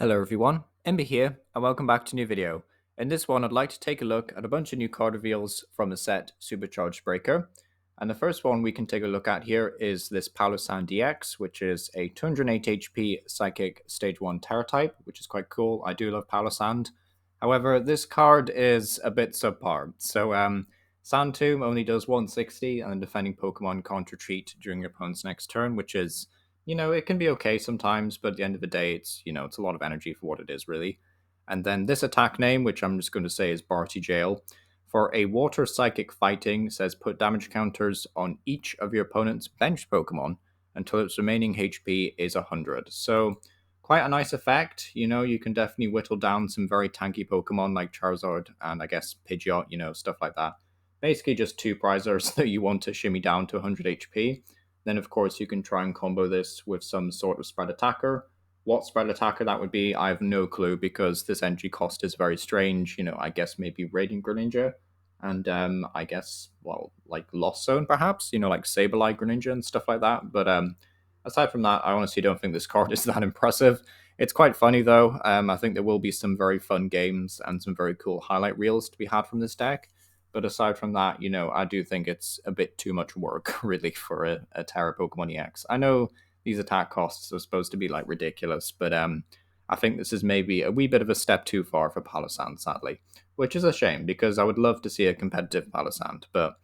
Hello everyone, Ember here, and welcome back to a new video. In this one, I'd like to take a look at a bunch of new card reveals from the set Supercharged Breaker. And the first one we can take a look at here is this Palossand DX, which is a 208 HP Psychic Stage 1 Terra type, which is quite cool. I do love Palossand. However, this card is a bit subpar. Sand Tomb only does 160, and defending Pokemon can't retreat during your opponent's next turn, which is it can be okay sometimes, but at the end of the day, it's a lot of energy for what it is, really. And then this attack name, which I'm just going to say is Barty Jail, for a water psychic fighting, says put damage counters on each of your opponent's bench Pokemon until its remaining HP is 100. So, quite a nice effect. You can definitely whittle down some very tanky Pokemon like Charizard and I guess Pidgeot, stuff like that. Basically, just two prizers that you want to shimmy down to 100 HP. Then, of course, you can try and combo this with some sort of spread attacker. What spread attacker that would be, I have no clue because this entry cost is very strange. I guess maybe Radiant Greninja and I guess, well, like Lost Zone perhaps, like Sableye Greninja and stuff like that. But aside from that, I honestly don't think this card is that impressive. It's quite funny though. I think there will be some very fun games and some very cool highlight reels to be had from this deck. But aside from that, I do think it's a bit too much work, really, for a Terra Pokemon EX. I know these attack costs are supposed to be like ridiculous, but I think this is maybe a wee bit of a step too far for Palossand, sadly, which is a shame because I would love to see a competitive Palossand. But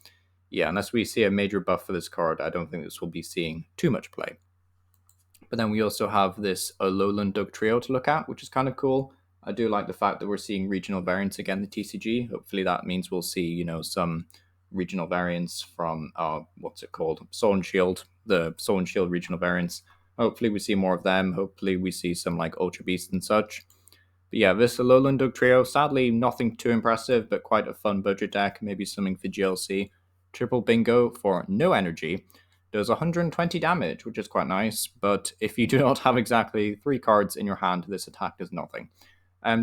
yeah, unless we see a major buff for this card, I don't think this will be seeing too much play. But then we also have this Alolan Dugtrio to look at, which is kind of cool. I do like the fact that we're seeing regional variants again in the TCG. Hopefully that means we'll see, some regional variants from what's it called? Soul and Shield, the Soul and Shield regional variants. Hopefully we see more of them. Hopefully we see some like Ultra Beast and such. But yeah, this Alolan Dugtrio, sadly nothing too impressive, but quite a fun budget deck. Maybe something for GLC. Triple bingo for no energy does 120 damage, which is quite nice, but if you do not have exactly 3 cards in your hand, this attack does nothing.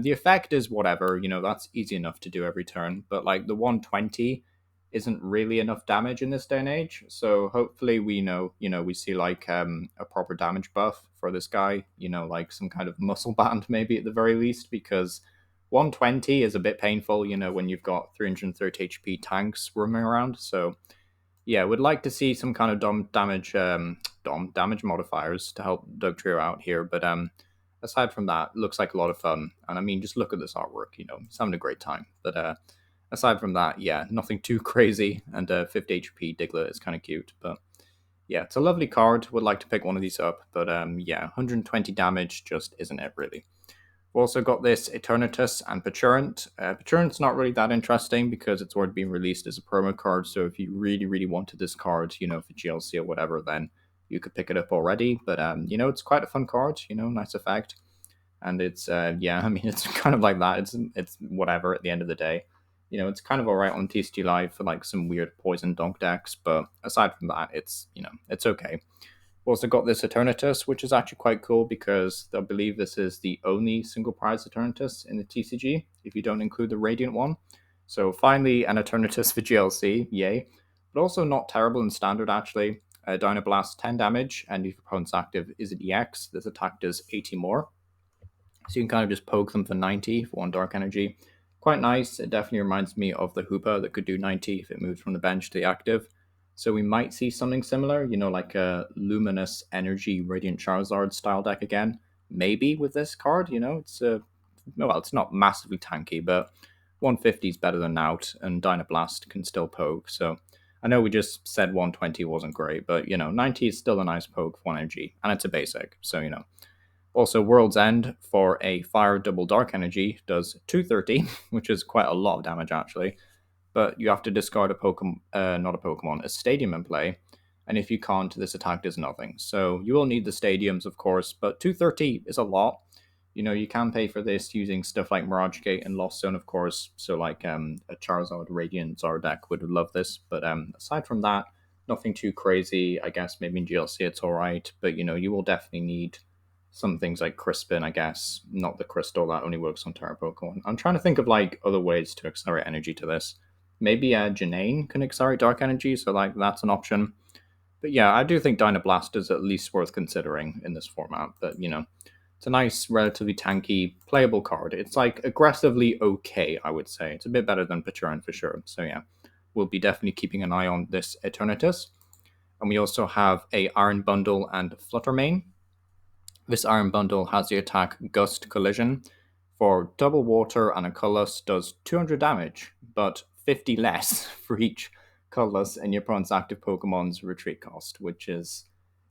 The effect is whatever, that's easy enough to do every turn, but like the 120 isn't really enough damage in this day and age. So hopefully we see like a proper damage buff for this guy, like some kind of muscle band maybe at the very least, because 120 is a bit painful, when you've got 330 HP tanks roaming around. So yeah, would like to see some kind of dom damage modifiers to help Dugtrio out here. But aside from that, looks like a lot of fun. And I mean, just look at this artwork. He's having a great time. But aside from that, yeah, nothing too crazy. And 50 HP Diglett is kind of cute. But yeah, it's a lovely card. Would like to pick one of these up. But yeah, 120 damage just isn't it really. We've also got this Eternatus and Pecharunt. Pecharunt's not really that interesting because it's already been released as a promo card. So if you really, really wanted this card, for GLC or whatever, then you could pick it up already. But it's quite a fun card. Nice effect, and it's yeah, I mean, it's kind of like that. It's whatever at the end of the day. It's kind of alright on TCG Live for like some weird poison donk decks, but aside from that, it's okay. We've also got this Eternatus, which is actually quite cool because I believe this is the only single prize Eternatus in the TCG, if you don't include the Radiant one. So finally, an Eternatus for GLC, yay. But also not terrible in standard, actually. Dynablast 10 damage, and if your opponent's active is an EX, this attack does 80 more. So you can kind of just poke them for 90 for 1 Dark Energy. Quite nice. It definitely reminds me of the Hoopa that could do 90 if it moved from the bench to the active. So we might see something similar, like a Luminous Energy Radiant Charizard style deck again. Maybe with this card, it's not massively tanky, but 150 is better than out, and Dynablast can still poke. So I know we just said 120 wasn't great, but 90 is still a nice poke for 1 energy, and it's a basic. So Also, World's End for a Fire Double Dark Energy does 230, which is quite a lot of damage actually. But you have to discard a Pokemon, not a Pokemon, a Stadium in play. And if you can't, this attack does nothing. So you will need the Stadiums, of course, but 230 is a lot. You can pay for this using stuff like Mirage Gate and Lost Zone, of course. So like a Charizard Radiant Zard deck would love this. But aside from that, nothing too crazy. I guess maybe in GLC it's alright. But you will definitely need some things like Crispin, I guess. Not the Crystal, that only works on Terra Pokemon. I'm trying to think of like other ways to accelerate energy to this. Maybe Janine can accelerate Dark Energy, so like that's an option. But yeah, I do think Dynablast is at least worth considering in this format. But It's a nice, relatively tanky, playable card. It's like aggressively okay, I would say. It's a bit better than Pecharunt for sure. So yeah, we'll be definitely keeping an eye on this Eternatus. And we also have a Iron Bundle and Flutter main. This Iron Bundle has the attack Gust Collision. For double water and a colorless, does 200 damage, but 50 less for each colorless in your opponent's active Pokemon's retreat cost, which is,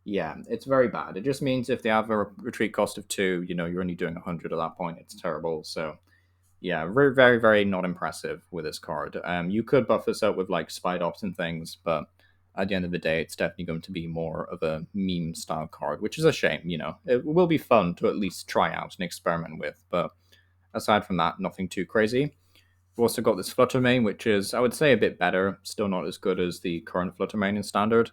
yeah, it's very bad. It just means if they have a retreat cost of 2, you're only doing 100 at that point. It's terrible. So yeah, very, very, very not impressive with this card. You could buff this out with like Spide Ops and things, but at the end of the day, it's definitely going to be more of a meme style card, which is a shame. It will be fun to at least try out and experiment with, but aside from that, nothing too crazy. We've also got this Flutter main, which is, I would say, a bit better. Still not as good as the current Flutter main in Standard,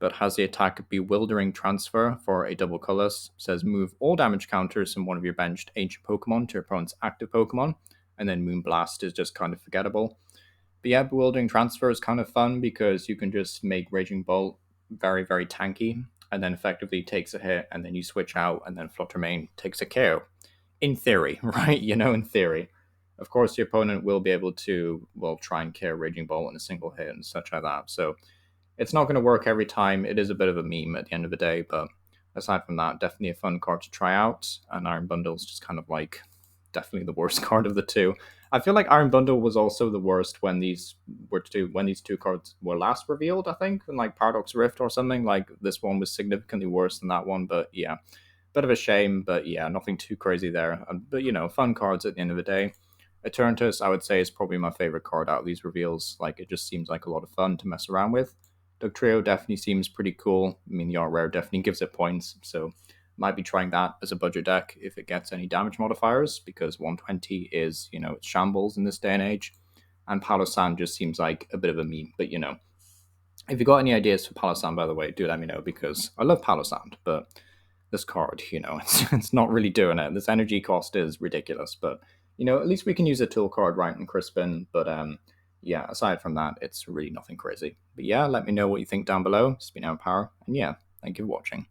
but has the attack Bewildering Transfer for a double colorless. Says move all damage counters from one of your benched ancient Pokemon to your opponent's active Pokemon, and then Moonblast is just kind of forgettable. But yeah, Bewildering Transfer is kind of fun because you can just make Raging Bolt very, very tanky, and then effectively takes a hit, and then you switch out, and then Flutter main takes a KO. In theory, right? In theory. Of course, your opponent will be able to, well, try and KO Raging Bolt in a single hit and such like that. So it's not going to work every time. It is a bit of a meme at the end of the day, but aside from that, definitely a fun card to try out. And Iron Bundle is just kind of like definitely the worst card of the two. I feel like Iron Bundle was also the worst when these two cards were last revealed. I think in like Paradox Rift or something. Like this one was significantly worse than that one, but yeah, bit of a shame. But yeah, nothing too crazy there. But fun cards at the end of the day. Eternatus, I would say, is probably my favorite card out of these reveals. Like it just seems like a lot of fun to mess around with. Dugtrio definitely seems pretty cool. I mean, the art rare definitely gives it points, so might be trying that as a budget deck if it gets any damage modifiers, because 120 is, it's shambles in this day and age. And Palossand just seems like a bit of a meme, but if you got any ideas for Palossand, by the way, do let me know, because I love Palossand, but this card, it's not really doing it. This energy cost is ridiculous, but at least we can use a tool card right in Crispin, but yeah, aside from that, it's really nothing crazy. But yeah, let me know what you think down below. It's been Power, and yeah, thank you for watching.